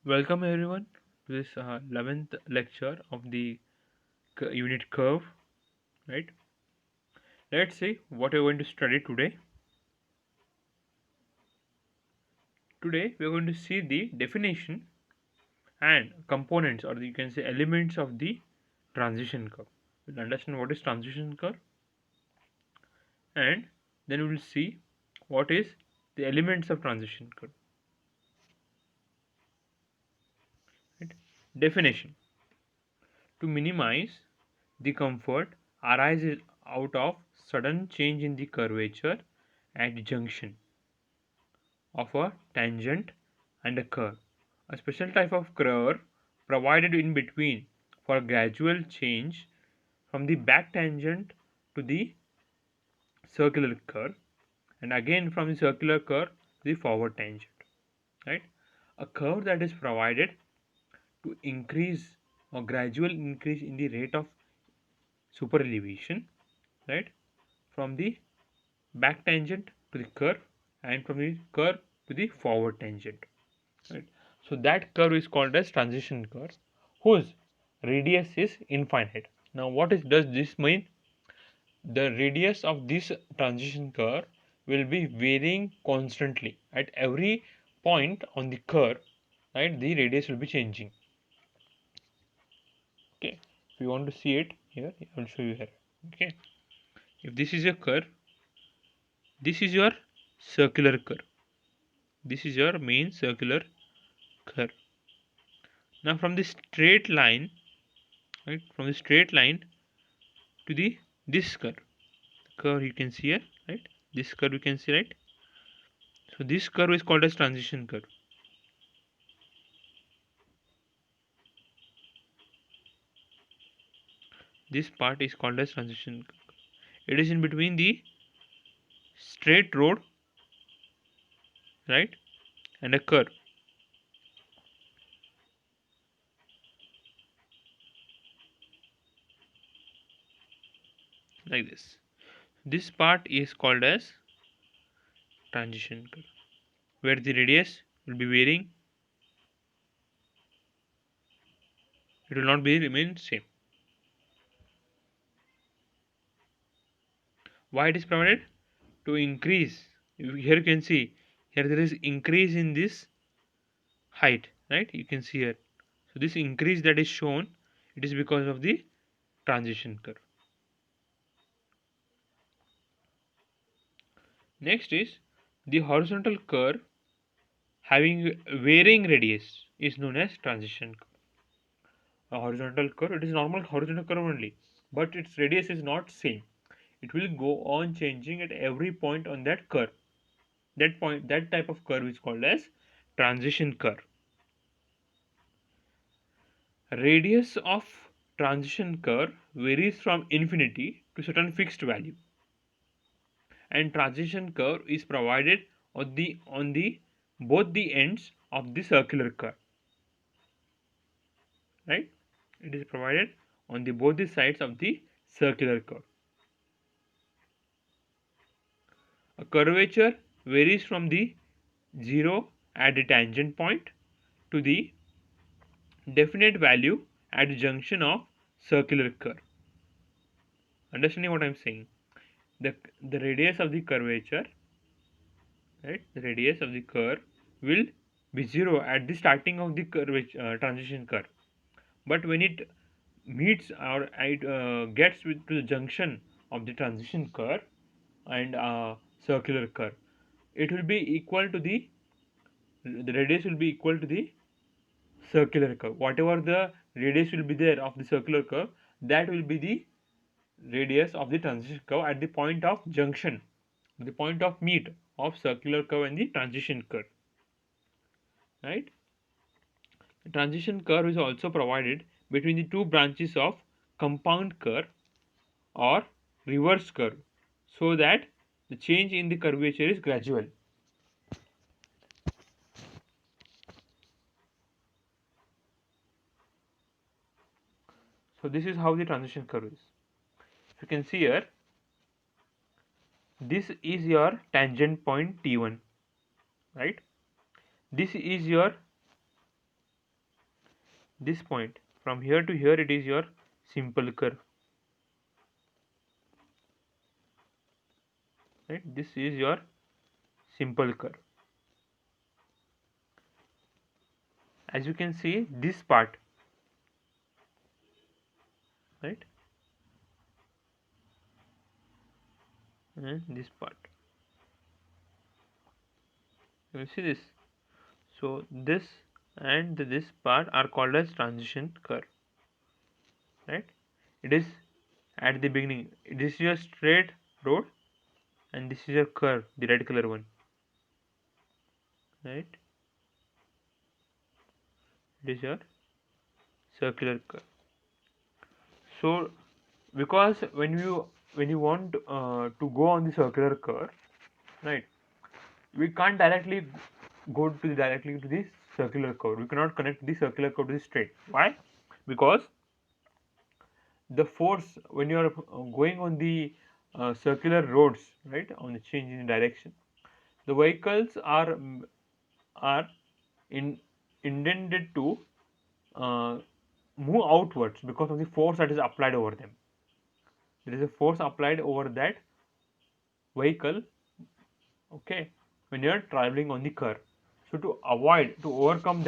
Welcome everyone to this 11th lecture of the unit curve, right? Let's see what we're going to study today. Today we're going to see the definition and components, or you can say elements of the transition curve. We'll understand what is transition curve, and then we'll see what is the elements of transition curve. Right? Definition: to minimize the comfort arises out of sudden change in the curvature at junction of a tangent and a curve. A special type of curve provided in between for gradual change from the back tangent to the circular curve, and again from the circular curve to the forward tangent. Right? A curve that is provided to increase or gradual increase in the rate of superelevation, right, from the back tangent to the curve and from the curve to the forward tangent. Right. So that curve is called as transition curve, whose radius is infinite. Now, what does this mean? The radius of this transition curve will be varying constantly at every point on the curve. Right, the radius will be changing. Okay, if you want to see it here, I will show you here. Okay, if this is your curve, this is your circular curve. This is your main circular curve. Now, from the straight line, right, from the straight line to the this curve you can see here, right, this curve you can see, right. So this curve is called as transition curve. This part is called as transition curve. It is in between the straight road, right, and a curve like this. This part is called as transition curve, where the radius will be varying. It will not be remain same. Why it is provided? To increase. Here you can see, here there is increase in this height, right, you can see here. So this increase that is shown, it is because of the transition curve. Next is the horizontal curve having varying radius is known as transition curve. A horizontal curve, it is normal horizontal curve only, but its radius is not same. It will go on changing at every point on that curve. That type of curve is called as transition curve. Radius of transition curve varies from infinity to certain fixed value, and transition curve is provided on the both the ends of the circular curve, right. It is provided on the both the sides of the circular curve. A curvature varies from the 0 at the tangent point to the definite value at the junction of circular curve. Understanding what I'm saying? The radius of the curvature, right, the radius of the curve will be 0 at the starting of the transition curve, but when it meets or it gets to the junction of the transition curve and circular curve, it will be equal to the radius will be equal to the circular curve. Whatever the radius will be there of the circular curve, that will be the radius of the transition curve at the point of junction, the point of meet of circular curve and the transition curve, right. The transition curve is also provided between the two branches of compound curve or reverse curve, so that the change in the curvature is gradual. So this is how the transition curve is. You can see here, this is your tangent point T1, right. This is your this point. From here to here it is your simple curve, right? This is your simple curve. As you can see, this part, right, and this part, you will see this. So this and this part are called as transition curve, right? It is at the beginning, this is your straight road and this is your curve, the red color one, right? It is your circular curve. So because when you want to go on the circular curve, right, we can't directly go to directly to the circular curve. We cannot connect the circular curve to the straight. Why? Because the force when you are going on the circular roads, right, on the change in direction, the vehicles are in intended to uh, move outwards because of the force that is applied over them. There is a force applied over that vehicle, okay, when you are traveling on the curve. So to overcome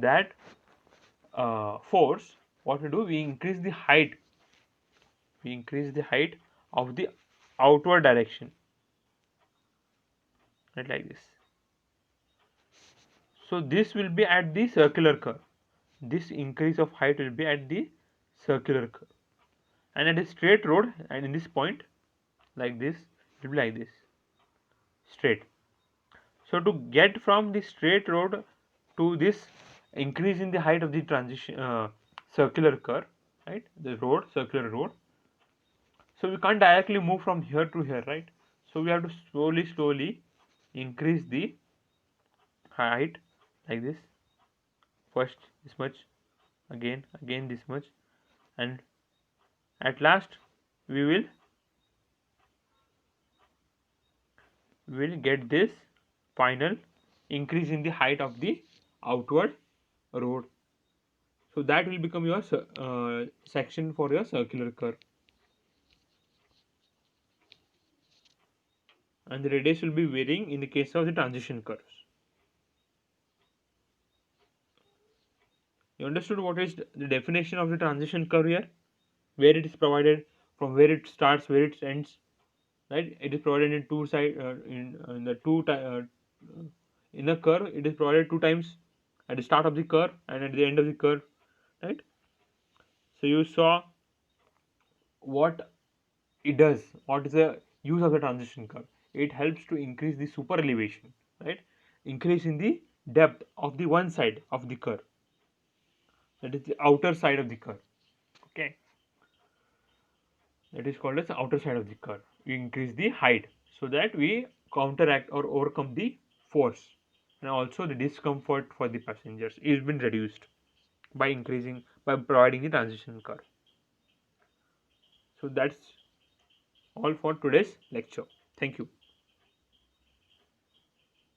that force, what we do, we increase the height, of the outward direction, right, like this. So this will be at the circular curve. This increase of height will be at the circular curve, and at a straight road, and in this point, like this, it will be like this, straight. So to get from the straight road to this increase in the height of the transition circular curve, right? The road, circular road. So we can't directly move from here to here, right? So we have to slowly increase the height like this. First this much, again this much, and at last we will get this final increase in the height of the outward road. So that will become your section for your circular curve, and the radius will be varying in the case of the transition curves. You understood what is the definition of the transition curve here? Where it is provided, from where it starts, where it ends, right? It is provided in two side in the in the curve. It is provided two times, at the start of the curve and at the end of the curve, right? So you saw what it does. What is the use of the transition curve? It helps to increase the super elevation, right? Increase in the depth of the one side of the curve, that is the outer side of the curve, okay, that is called as the outer side of the curve. We increase the height so that we counteract or overcome the force, and also the discomfort for the passengers is been reduced by providing the transition curve. So that's all for today's lecture. Thank you.